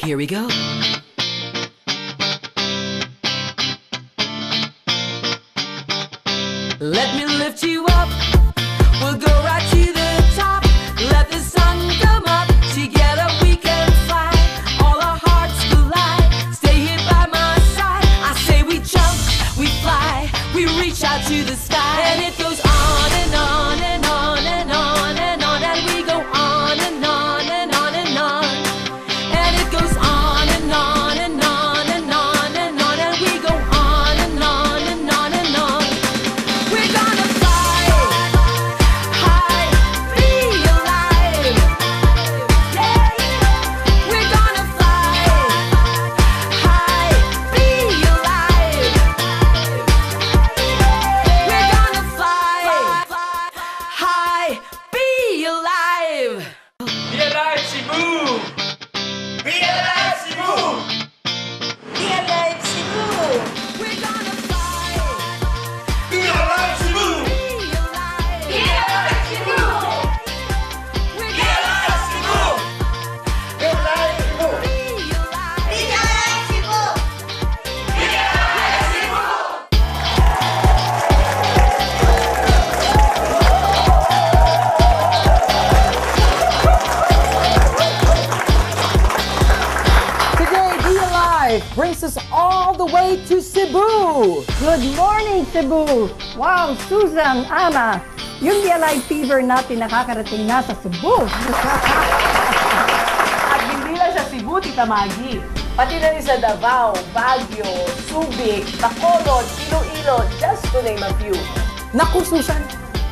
Here we go. Let me lift you up. We'll go right to the top. Let the sun come up. Together we can fly. All our hearts collide. Stay here by my side. I say we jump, we fly, we reach out to the sky. And it goes on and on and on and on and on. And we go on and on and on and on. And it goes on and on and on and on and on. And we go on and on and on and on. We're gonna fly high, be alive. Yeah. We're gonna fly high, be alive. We're gonna fly high, be alive. Be alive, Cebu! Be alive, Cebu! Be alive, Cebu! We're gonna fly Be alive, Cebu! be alive. Be alive, Cebu! We're Be alive, Cebu! Be alive, Cebu! be alive. Be alive, Cebu! Be alive, Cebu! Today, Be Alive brings us all the way to Cebu. Good morning, Cebu! Wow, Susan, Ana, yung Be Alive fever natin nakakarating na sa Cebu. At hindi lang sa Cebu, Tita Maggie. Pati na rin sa Davao, Baguio, Subic, Bacolod, Iloilo, just to name a few. Naku, Susan,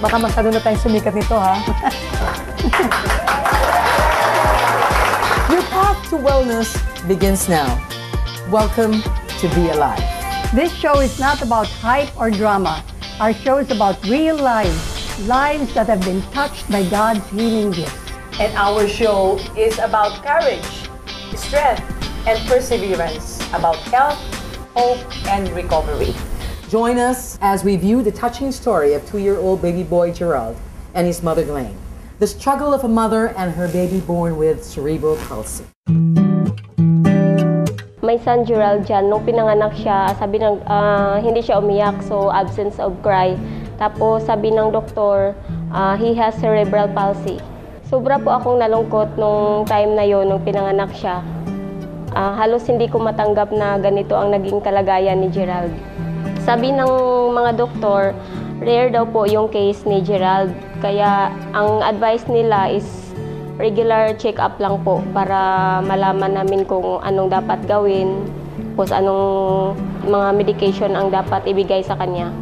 baka masyado na tayong sumikat nito, ha? Your path to wellness begins now. Welcome to Be Alive. This show is not about hype or drama. Our show is about real lives, lives that have been touched by God's healing gifts. And our show is about courage, strength, and perseverance, about health, hope, and recovery. Join us as we view the touching story of 2-year-old baby boy Gerald and his mother Glenn. The struggle of a mother and her baby born with cerebral palsy. My son Gerald dyan, nung pinanganak siya, sabi ng, hindi siya umiyak, so absence of cry. Tapos sabi ng doktor, he has cerebral palsy. Sobra po akong nalungkot nung time na yon nung pinanganak siya. Halos hindi ko matanggap na ganito ang naging kalagayan ni Gerald. Sabi ng mga doktor, rare daw po yung case ni Gerald. Kaya ang advice nila is regular check-up lang po para malaman namin kung anong dapat gawin, kung anong mga medication ang dapat ibigay sa kanya.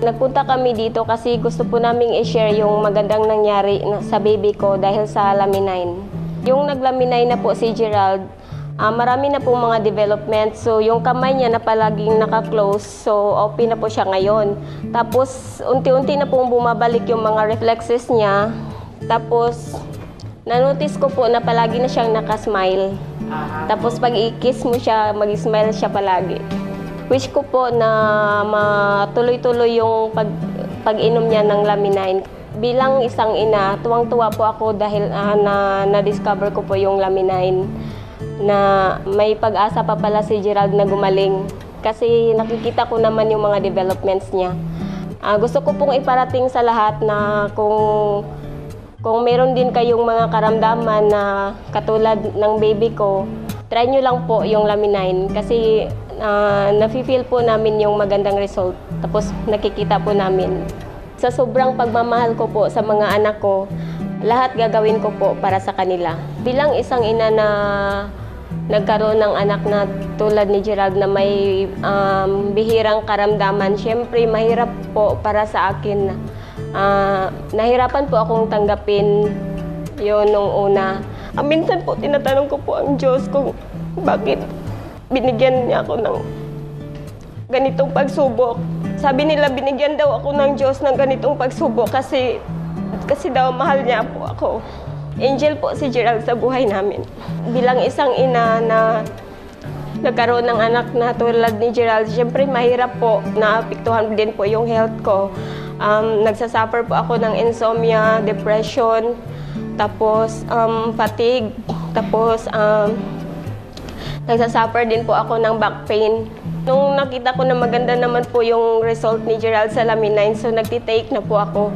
Nagpunta kami dito kasi gusto po naming i-share yung magandang nangyari sa baby ko dahil sa Laminine. Yung nag-Laminine na po si Gerald, marami na pong mga development. So yung kamay niya na palaging naka-close, so open na po siya ngayon. Tapos unti-unti na pong bumabalik yung mga reflexes niya. Tapos na-notice ko po na palagi na siyang naka-smile. Tapos pag i-kiss mo siya, mag-smile siya palagi. Wish ko po na matuloy-tuloy yung pag-inom niya ng Laminine. Bilang isang ina, tuwang-tuwa po ako dahil na-discover ko po yung Laminine na may pag-asa pa pala si Gerald na gumaling. Kasi nakikita ko naman yung mga developments niya. Gusto ko pong iparating sa lahat na kung meron din kayong mga karamdaman na katulad ng baby ko, try nyo lang po yung Laminine kasi nafe-feel po namin yung magandang result. Tapos nakikita po namin. Sa sobrang pagmamahal ko po sa mga anak ko, lahat gagawin ko po para sa kanila. Bilang isang ina na nagkaroon ng anak na tulad ni Gerald na may bihirang karamdaman, syempre mahirap po para sa akin. Nahirapan po akong tanggapin yun nung una. Minsan po tinatanong ko po ang Diyos kung bakit binigyan niya ako ng ganitong pagsubok. Sabi nila binigyan daw ako ng Diyos ng ganitong pagsubok kasi daw mahal niya po ako. Angel po si Gerald sa buhay namin. Bilang isang ina na nagkaroon ng anak na tulad ni Gerald, siyempre mahirap po, naapektuhan din po yung health ko. Nagsasuffer po ako ng insomnia, depression, tapos fatigue, tapos Nagsasuffer din po ako ng back pain. Nung nakita ko na maganda naman po yung result ni Gerald sa Laminine, so nagtitake na po ako.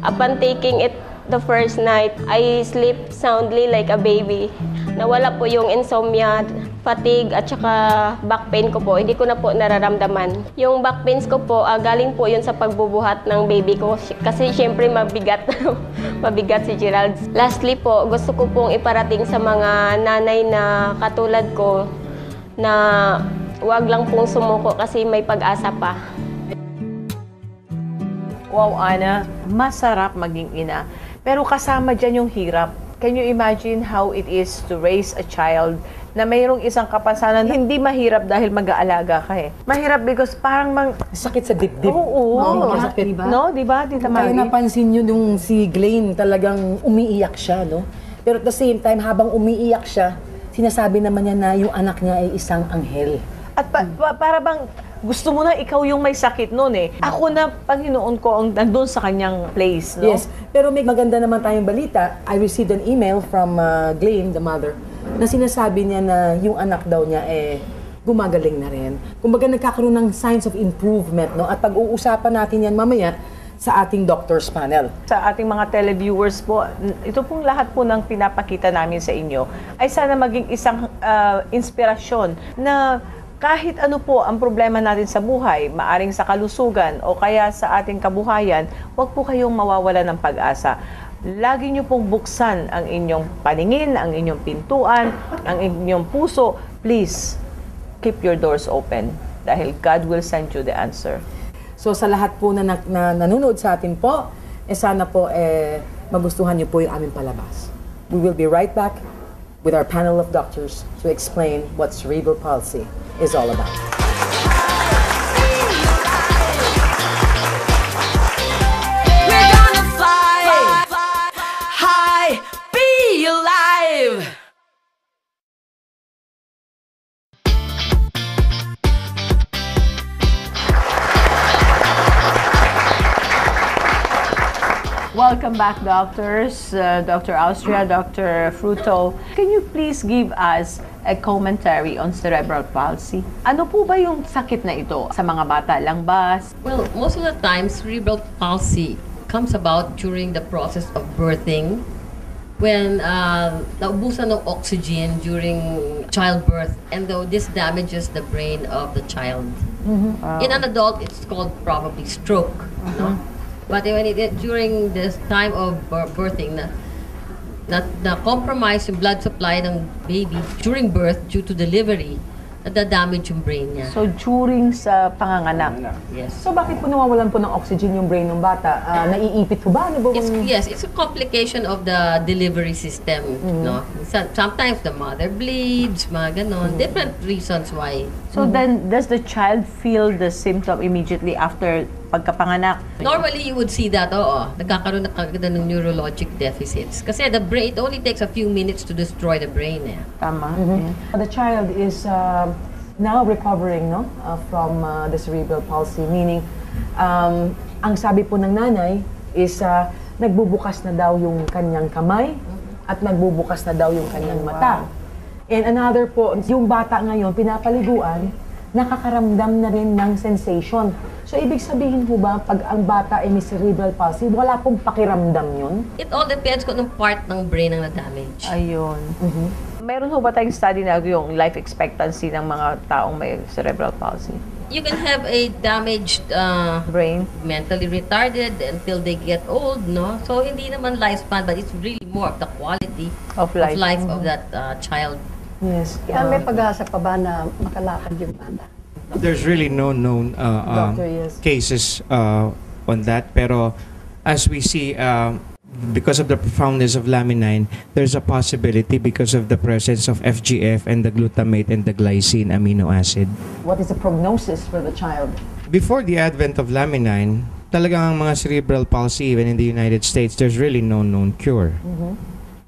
Upon taking it the first night, I sleep soundly like a baby. Nawala po yung insomnia, fatigue at saka back pain ko po. Hindi ko na po nararamdaman. Yung back pains ko po, galing po yun sa pagbubuhat ng baby ko. Kasi syempre mabigat. Mabigat si Gerald. Lastly po, gusto ko pong iparating sa mga nanay na katulad ko na huwag lang pong sumuko kasi may pag-asa pa. Wow, Ana, masarap maging ina. Pero kasama dyan yung hirap. Can you imagine how it is to raise a child na mayroong isang kapansanan? Hindi mahirap dahil mag-aalaga ka eh. Mahirap because parang Sakit sa dibdib. Oo. Masakit. Diba? No, di ba? Tita Kaya Mari? napansin nyo nung si Glenn talagang umiiyak siya, no? Pero at the same time, habang umiiyak siya, sinasabi naman niya na yung anak niya ay isang anghel. At para bang gusto mo na ikaw yung may sakit noon eh. Ako na, Panginoon ko, ang nandun sa kanyang place, no? Yes, pero may maganda naman tayong balita. I received an email from Glenn, the mother, na sinasabi niya na yung anak daw niya gumagaling na rin. Kumbaga nagkakaroon ng signs of improvement, no? At pag-uusapan natin yan mamaya sa ating doctor's panel. Sa ating mga televiewers po, ito pong lahat po ng pinapakita namin sa inyo ay sana maging isang inspirasyon na kahit ano po ang problema natin sa buhay, maaring sa kalusugan o kaya sa ating kabuhayan, huwag po kayong mawawala ng pag-asa. Lagi niyo pong buksan ang inyong paningin, ang inyong pintuan, ang inyong puso. Please, keep your doors open dahil God will send you the answer. So sa lahat po na nanonood sa atin po, sana po magustuhan niyo po yung aming palabas. We will be right back with our panel of doctors to explain what cerebral palsy is all about. We're gonna fly high, be alive. Welcome back, doctors. Dr. Austria, Dr. Fruto. Can you please give us a commentary on cerebral palsy? Ano po ba yung sakit na ito? Sa mga bata lang ba? Well, most of the time, cerebral palsy comes about during the process of birthing when naubusan ng oxygen during childbirth, and though this damages the brain of the child. In an adult, it's called probably stroke. No? But when during this time of birthing, na compromise yung blood supply ng baby during birth due to delivery, nadadamage yung brain niya. So, during sa panganganak. Yes. So bakit po nawawalan po ng oxygen yung brain ng bata? Naiipit po ba? Ano ba Yes, it's a complication of the delivery system. No? Sometimes the mother bleeds, mga ganon. Different reasons why. So then, does the child feel the symptom immediately after pagkapanganak? Normally, you would see that, nagkakaroon na kagad ng neurologic deficits. Kasi the brain, it only takes a few minutes to destroy the brain. Tama. The child is now recovering, no, from the cerebral palsy, meaning ang sabi po ng nanay is nagbubukas na daw yung kanyang kamay at nagbubukas na daw yung kanyang mata. And another po, yung bata ngayon pinapaliguan, nakakaramdam na rin ng sensation. So ibig sabihin po ba pag ang bata ay may cerebral palsy, wala pong pakiramdam yun? It all depends kung anong part ng brain ang na-damage. Ayun. Meron ho ba tayong study na yung life expectancy ng mga taong may cerebral palsy? You can have a damaged Brain? mentally retarded until they get old, no? So, hindi naman lifespan, but it's really more of the quality Of life. of that child. Yes. Kaya may pag-asa pa ba na makalakad yung bata? There's really no known Doctor, yes. cases on that. Pero as we see, because of the profoundness of Laminine, there's a possibility because of the presence of FGF and the glutamate and the glycine amino acid. What is the prognosis for the child? Before the advent of Laminine, talagang ang mga cerebral palsy, even in the United States, there's really no known cure.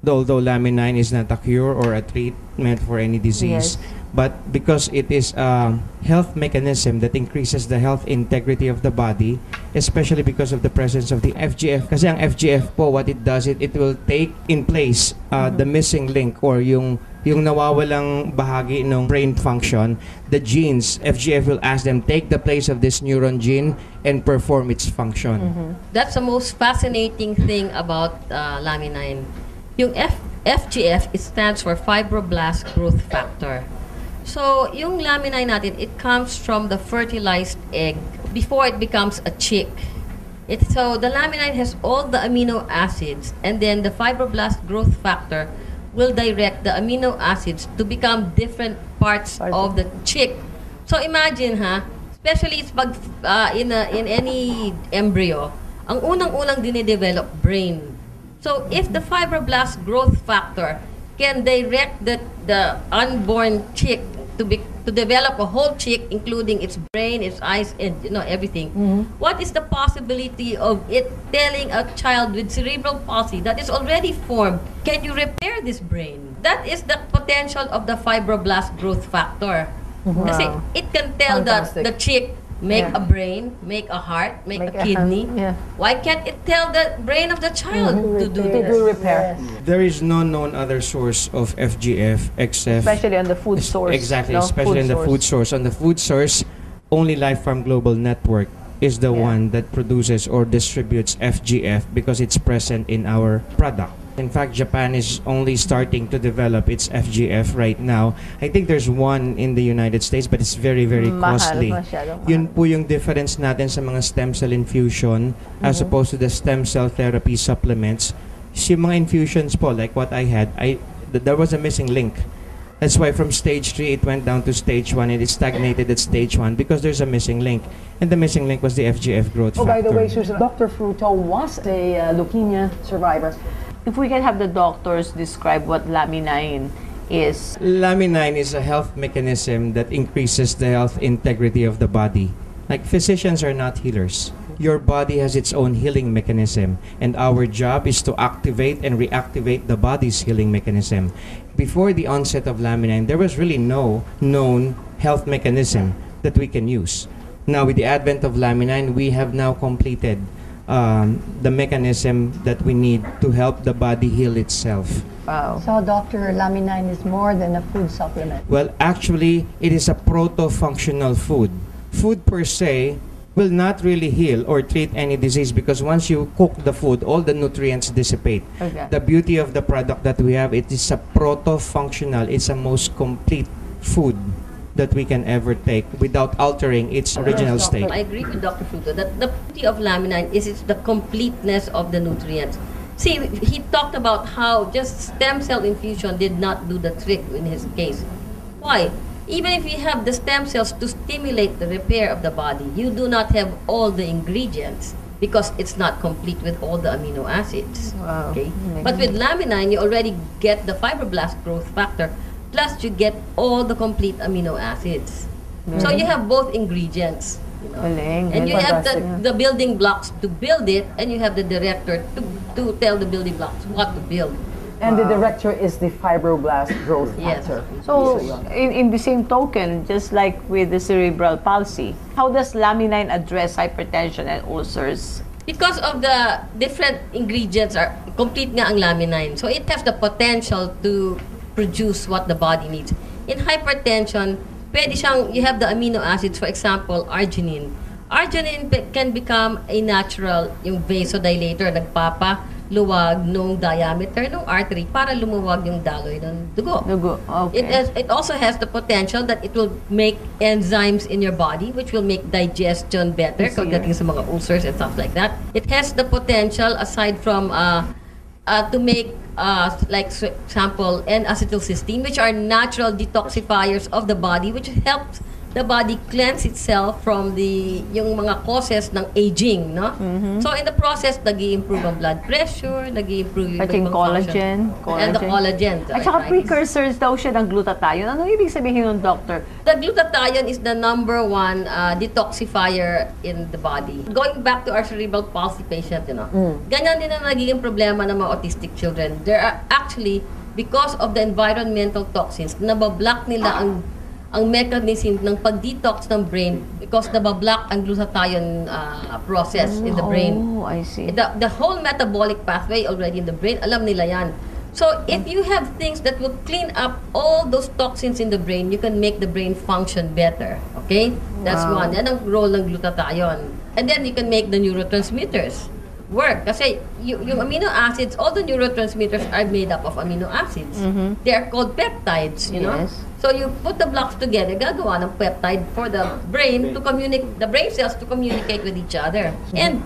Although Laminine is not a cure or a treatment for any disease, but because it is a health mechanism that increases the health integrity of the body, especially because of the presence of the FGF. Kasi ang FGF po, what it does, it will take in place the missing link or yung yung nawawalang bahagi ng brain function, the genes, FGF will ask them, take the place of this neuron gene and perform its function. That's the most fascinating thing about Laminine. Yung FGF, it stands for Fibroblast Growth Factor. So, yung Laminine natin, it comes from the fertilized egg before it becomes a chick. So, the Laminine has all the amino acids, and then the Fibroblast Growth Factor will direct the amino acids to become different parts of the chick. So, imagine, especially pag, in any embryo, ang unang-unang dinidevelop brain. So, if the Fibroblast Growth Factor can direct the unborn chick to develop a whole chick, including its brain, its eyes, and everything. What is the possibility of it telling a child with cerebral palsy that is already formed, can you repair this brain? That is the potential of the Fibroblast Growth Factor. Kasi it can tell the chick, make a brain, make a heart, make a kidney. Why can't it tell the brain of the child to do repair? There is no known other source of FGF except... Especially on the food source. Exactly, especially in the food source. On the food source, only Life Farm Global Network is the one that produces or distributes FGF because it's present in our product. In fact, Japan is only starting to develop its FGF right now. I think there's one in the United States, but it's very, very costly. Yun po yung difference natin sa mga stem cell infusion as opposed to the stem cell therapy supplements. Yung mga infusions po, like what I had, there was a missing link. That's why from stage 3, it went down to stage 1 and it stagnated at stage 1 because there's a missing link. And the missing link was the FGF growth factor. By the way, Susan, Dr. Fruto was a leukemia survivor. If we can have the doctors describe what Laminine is. Laminine is a health mechanism that increases the health integrity of the body. Like, physicians are not healers. Your body has its own healing mechanism, and our job is to activate and reactivate the body's healing mechanism. Before the onset of Laminine, there was really no known health mechanism that we can use. Now, with the advent of Laminine, we have now completed the mechanism that we need to help the body heal itself. Wow. So, Dr. Laminine is more than a food supplement. Well, actually, it is a proto-functional food. Food per se will not really heal or treat any disease because once you cook the food, all the nutrients dissipate. Okay. The beauty of the product that we have, it is a proto-functional, it's a most complete food that we can ever take without altering its original state. I agree with Dr. Fruto that the beauty of Laminine is it's the completeness of the nutrients. See, he talked about how just stem cell infusion did not do the trick in his case. Why? Even if you have the stem cells to stimulate the repair of the body, you do not have all the ingredients because it's not complete with all the amino acids. Wow. Okay? But with Laminine, you already get the Fibroblast Growth Factor, plus you get all the complete amino acids. So you have both ingredients. And you have the building blocks to build it, and you have the director to tell the building blocks what to build. And the director is the Fibroblast Growth Yes. Factor. So, in the same token, just like with the cerebral palsy, how does Laminine address hypertension and ulcers? Because of the different ingredients are complete nga ang Laminine. So it has the potential to produce what the body needs. In hypertension, pwede siyang, you have the amino acids, for example, arginine. Arginine can become a natural, yung vasodilator, nagpapaluwag nung diameter ng artery para lumuwag yung daloy ng dugo. Okay. It also has the potential that it will make enzymes in your body which will make digestion better pagdating sa mga ulcers and stuff like that. It has the potential, aside from to make like, for example, N-acetylcysteine, which are natural detoxifiers of the body, which helps the body cleanse itself from yung mga causes ng aging, no? So in the process, nag-i-improve ang blood pressure, nag-i-improve yung collagen. And the collagen. At saka precursors daw siya ng glutathione. Ano ibig sabihin ng doctor? The glutathione is the number one detoxifier in the body. Going back to our cerebral palsy patient, ganyan din ang nagiging problema ng mga autistic children. There are actually, because of the environmental toxins, nabablock nila ang mechanism ng pag-detox ng brain because nabablock ang glutathione process in the brain. Oh, I see. The whole metabolic pathway already in the brain, alam nila yan. So if you have things that will clean up all those toxins in the brain, you can make the brain function better. Okay? That's one. Yan ang role ng glutathione. And then you can make the neurotransmitters work. Kasi yung amino acids, all the neurotransmitters are made up of amino acids. They are called peptides, you know? So you put the blocks together, gagawa ng peptide for the brain to communicate, the brain cells to communicate with each other. And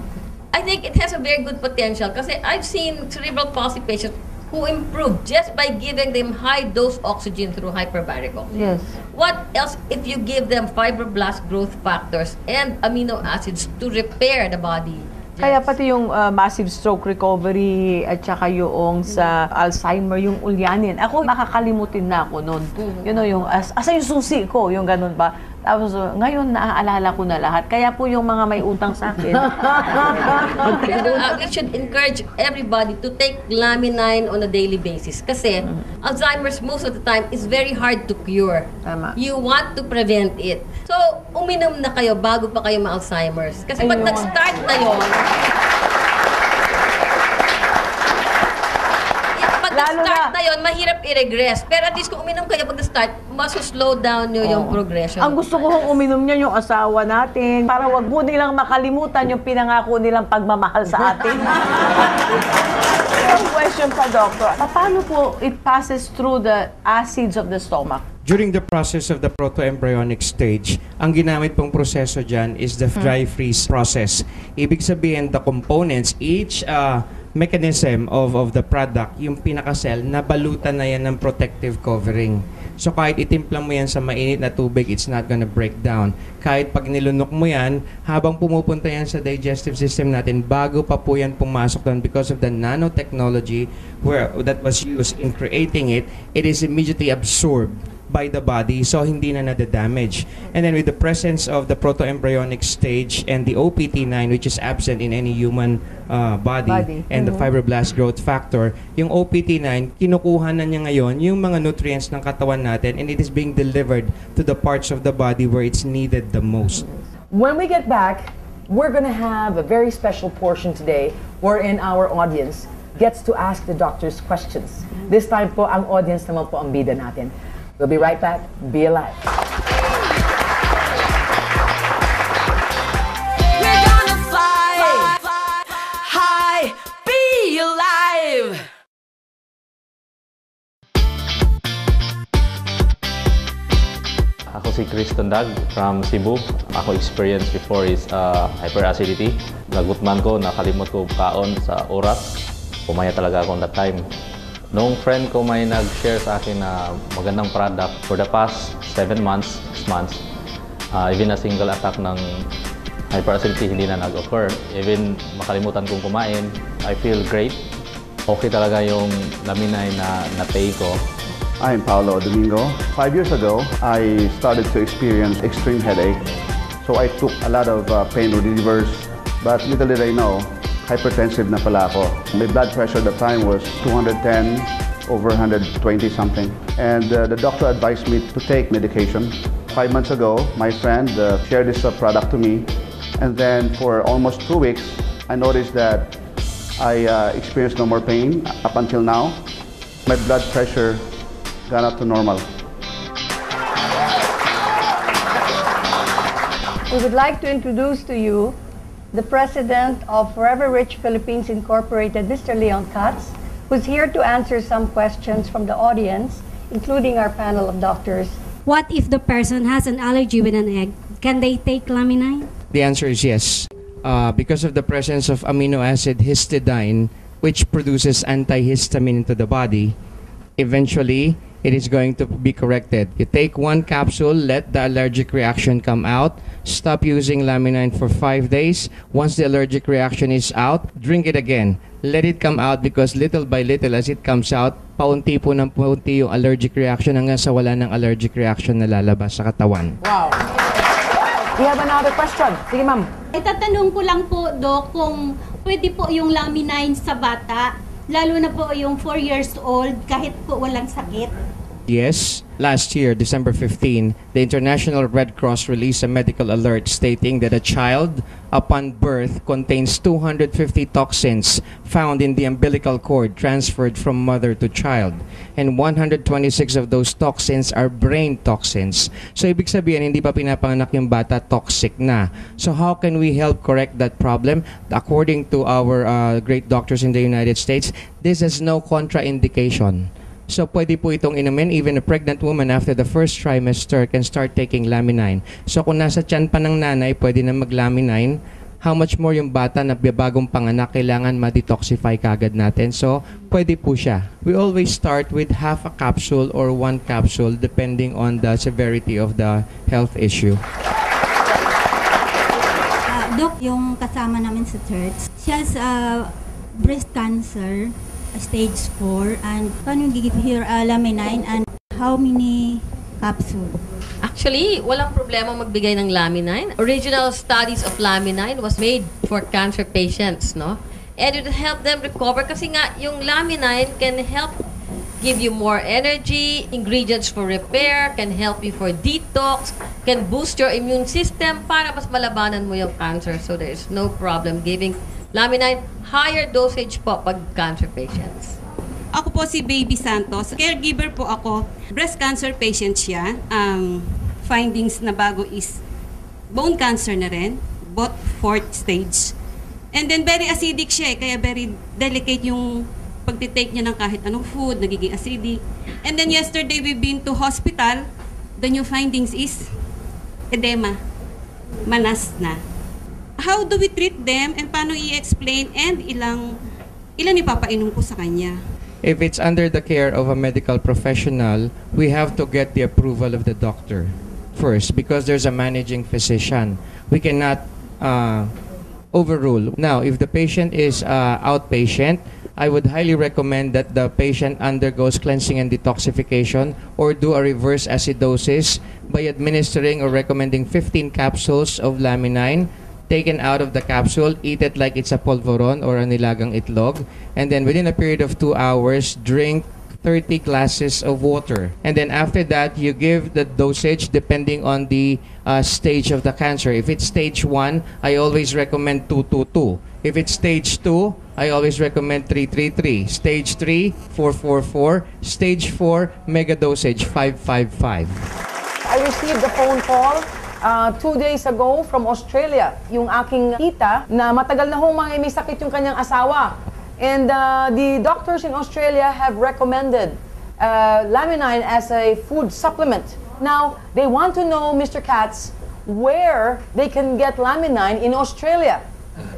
I think it has a very good potential kasi I've seen cerebral palsy patients who improve just by giving them high-dose oxygen through hyperbaric oxygen. Yes. What else if you give them fibroblast growth factors and amino acids to repair the body? Kaya pati yung massive stroke recovery at saka yung sa Alzheimer, yung ulyanin. Ako, makakalimutin na ako noon. You know, yung asa yung susi ko, yung ganun ba? Tapos ngayon, naaalala ko na lahat. Kaya po yung mga may utang sa akin. We should encourage everybody to take Laminine on a daily basis. Kasi Alzheimer's most of the time is very hard to cure. Tama. You want to prevent it. So, uminom na kayo bago pa kayo ma-Alzheimer's. Kasi pag nag-start na yun, nag-start na yun, mahirap i-regress. Pero at least kung uminom kayo pag na-start, masuslow down nyo yung progression. Ang gusto ko kung uminom niya yung asawa natin para wag mo nilang makalimutan yung pinangako nilang pagmamahal sa atin. Yung question pa, Doctor. Paano po it passes through the acids of the stomach? During the process of the proto-embryonic stage, ang ginamit pong proseso dyan is the dry freeze process. Ibig sabihin, the components, each mechanism of the product, yung pinaka-cell, nabalutan na yan ng protective covering. So kahit itimpla mo yan sa mainit na tubig, it's not gonna break down. Kahit pag nilunok mo yan, habang pumupunta yan sa digestive system natin, bago pa po yan pumasok doon because of the nanotechnology that was used in creating it, it is immediately absorbed by the body, so hindi na nadadamage. And then with the presence of the proto-embryonic stage and the OPT9, which is absent in any human body, and the fibroblast growth factor, yung OPT9, kinukuha na niya ngayon yung mga nutrients ng katawan natin, and it is being delivered to the parts of the body where it's needed the most. When we get back, we're gonna have a very special portion today wherein our audience gets to ask the doctors questions. This time po, ang audience naman po ang bida natin. We'll be right back. Be alive. We're gonna fly high, be alive. Ako si Chris Tondag from Cebu. Ako experience before is hyperacidity. Nagutman ko, nakalimot ko kaon sa oras. Pumaya talaga ako that time. Noong friend ko may nag-share sa akin na magandang product for the past 7 months, 6 months, even a single attack ng hyperacidity hindi na nag-occur. Even makalimutan kong kumain, I feel great. Okay talaga yung Laminine na na-take ko. I'm Paolo Domingo. 5 years ago, I started to experience extreme headache. So I took a lot of pain relievers, but little did I know, hypertensive na pala ako. My blood pressure at the time was 210 over 120 something. And the doctor advised me to take medication. 5 months ago, my friend shared this product to me. And then for almost 2 weeks, I noticed that I experienced no more pain up until now. My blood pressure got up to normal. We would like to introduce to you the president of Forever Rich Philippines Incorporated, Mr. Leon Katz, who's here to answer some questions from the audience, including our panel of doctors. What if the person has an allergy with an egg? Can they take Laminine? The answer is yes. Because of the presence of amino acid histidine, which produces antihistamine into the body, eventually it is going to be corrected. You take 1 capsule, let the allergic reaction come out, stop using Laminine for 5 days. Once the allergic reaction is out, drink it again. Let it come out because little by little as it comes out, paunti po ng paunti yung allergic reaction hanggang sa wala ng allergic reaction na lalabas sa katawan. Wow. We have another question. Sige, ma'am. Itatanong ko lang po, Doc, kung pwede po yung Laminine sa bata, lalo na po yung 4 years old, kahit po walang sakit. Yes, last year, December 15, the International Red Cross released a medical alert stating that a child upon birth contains 250 toxins found in the umbilical cord transferred from mother to child. And 126 of those toxins are brain toxins. So ibig sabihin, hindi pa pinapanganak yung bata, toxic na. So how can we help correct that problem? According to our great doctors in the United States, this has no contraindication. So pwede po itong inumin. Even a pregnant woman after the first trimester can start taking Laminine. So kung nasa tiyan pa ng nanay, pwede na mag-Laminine. How much more yung bata na bagong panganak, kailangan ma-detoxify kagad natin. So pwede po siya. We always start with half a capsule or 1 capsule depending on the severity of the health issue. Doc, yung kasama namin sa church, siya sa breast cancer, stage 4, and can you give her Laminine and how many capsule? Actually, walang problema magbigay ng Laminine. Original studies of Laminine was made for cancer patients, no? And it will help them recover kasi nga yung Laminine can help give you more energy, ingredients for repair, can help you for detox, can boost your immune system para mas malabanan mo yung cancer. So there is no problem giving Laminine, higher dosage po pag cancer patients. Ako po si Baby Santos. Caregiver po ako. Breast cancer patient siya. Ang findings na bago is bone cancer na rin, both 4th stage. And then very acidic siya, kaya very delicate yung pagtitake niya ng kahit anong food, nagiging acidic. And then yesterday we've been to hospital. The new findings is edema, manas na. How do we treat them and paano i-explain and ilan ipapainom ko sa kanya? If it's under the care of a medical professional, we have to get the approval of the doctor first because there's a managing physician. We cannot overrule. Now, if the patient is outpatient, I would highly recommend that the patient undergoes cleansing and detoxification or do a reverse acidosis by administering or recommending 15 capsules of Laminine taken out of the capsule, eat it like it's a polvoron or a nilagang itlog, and then within a period of 2 hours, drink 30 glasses of water. And then after that, you give the dosage depending on the stage of the cancer. If it's stage 1, I always recommend 222. If it's stage 2, I always recommend 333. Stage 3, 444. Stage 4, mega dosage, 555. I received a phone call 2 days ago from Australia, yung aking tita na matagal na hong may sakit yung kanyang asawa. And the doctors in Australia have recommended Laminine as a food supplement. Now, they want to know, Mr. Katz, where they can get Laminine in Australia.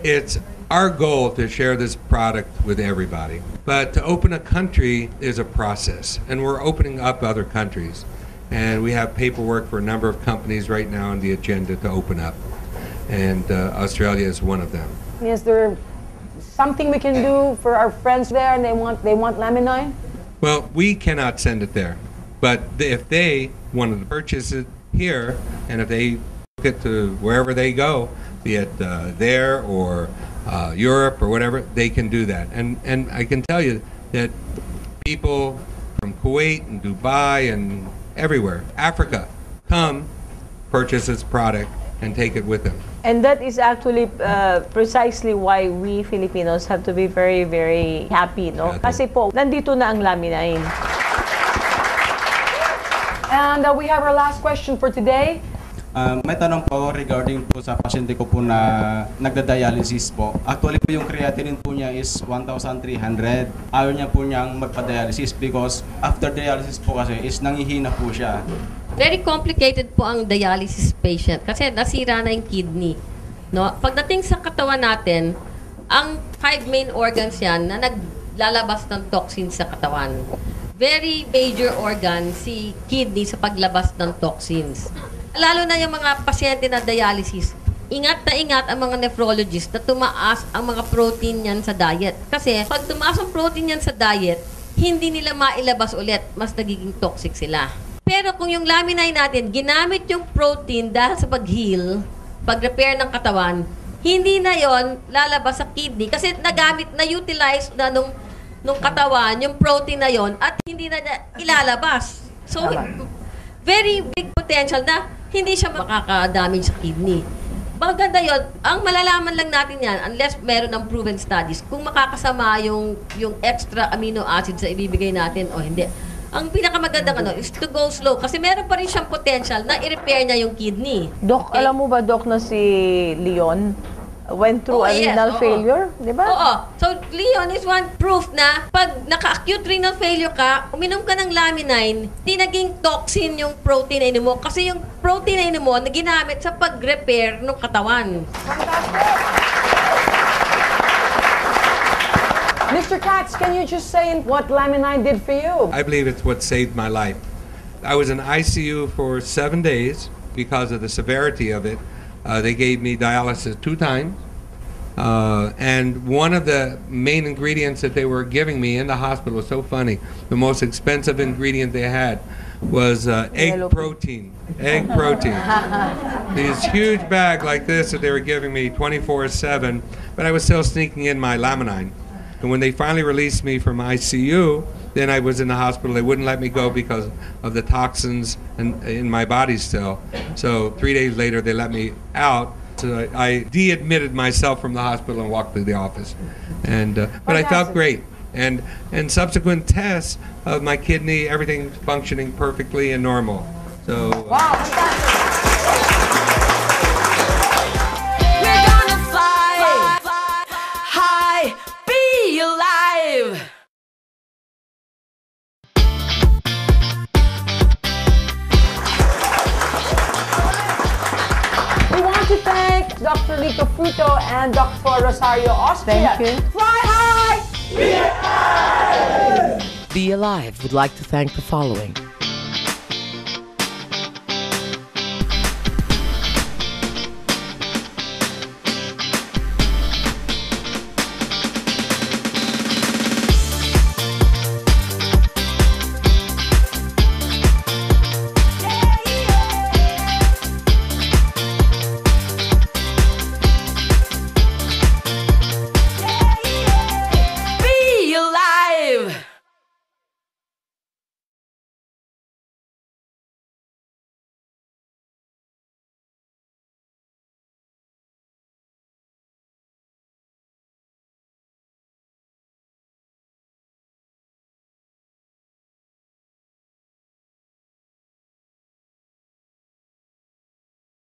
It's our goal to share this product with everybody. But to open a country is a process, and we're opening up other countries. And we have paperwork for a number of companies right now on the agenda to open up. And Australia is one of them. Is there something we can do for our friends there and they want Laminine? Well, we cannot send it there. But if they wanted to purchase it here, and if they took it to wherever they go, be it there or Europe or whatever, they can do that. And I can tell you that people from Kuwait and Dubai and everywhere, Africa, come purchase this product and take it with them. And that is actually precisely why we Filipinos have to be very, very happy, no? Kasi po, nandito na ang Laminine. And we have our last question for today. May tanong po regarding po sa pasyente ko po na nagda-dialysis po. Actually po yung creatinine po niya is 1,300. Ayaw niya po niyang magpa-dialysis because after dialysis po kasi is nangihina po siya. Very complicated po ang dialysis patient kasi nasira na yung kidney. No? Pagdating sa katawan natin, ang 5 main organs yan na naglalabas ng toxins sa katawan. Very major organ si kidney sa paglabas ng toxins. Lalo na yung mga pasyente na dialysis, ingat na ingat ang mga nephrologist na tumaas ang mga protein niyan sa diet. Kasi pag tumaas ang protein niyan sa diet, hindi nila mailabas ulit, mas nagiging toxic sila. Pero kung yung Laminine natin, ginamit yung protein dahil sa pag-heal, pag-repair ng katawan, hindi na yon lalabas sa kidney kasi nagamit, na-utilize na nung katawan, yung protein na yon at hindi na ilalabas. So, very big potential na hindi siya makaka-damage sa kidney. Maganda yun. Ang malalaman lang natin yan, unless meron ng proven studies, kung makakasama yung extra amino acids na ibibigay natin o hindi. Ang pinakamagandang is to go slow kasi meron pa rin siyang potential na i-repair niya yung kidney. Doc, alam mo ba, Doc, na si Leon went through renal failure? Di ba? Oo. So, Leon is one proof na pag naka-acute renal failure ka, uminom ka ng Laminine, di naging toxin yung protein na inom mo kasi yung protein na inom mo na ginamit sa pag-repair ng katawan. Mr. Katz, can you just say what Laminine did for you? I believe it's what saved my life. I was in ICU for 7 days because of the severity of it. They gave me dialysis 2 times. And one of the main ingredients that they were giving me in the hospital was so funny. The most expensive ingredient they had was egg protein. Egg protein. This huge bag like this that they were giving me 24/7, but I was still sneaking in my Laminine. And when they finally released me from ICU, then I was in the hospital. They wouldn't let me go because of the toxins in my body still. So 3 days later, they let me out. So I de-admitted myself from the hospital and walked to the office. And but I felt great. And subsequent tests of my kidney, everything functioning perfectly and normal. So. Wow, we're gonna fly high, be alive. We want to thank Dr. Lito Fruto and Dr. Rosario Austria. Thank you. Fly high! Be Alive would like to thank the following: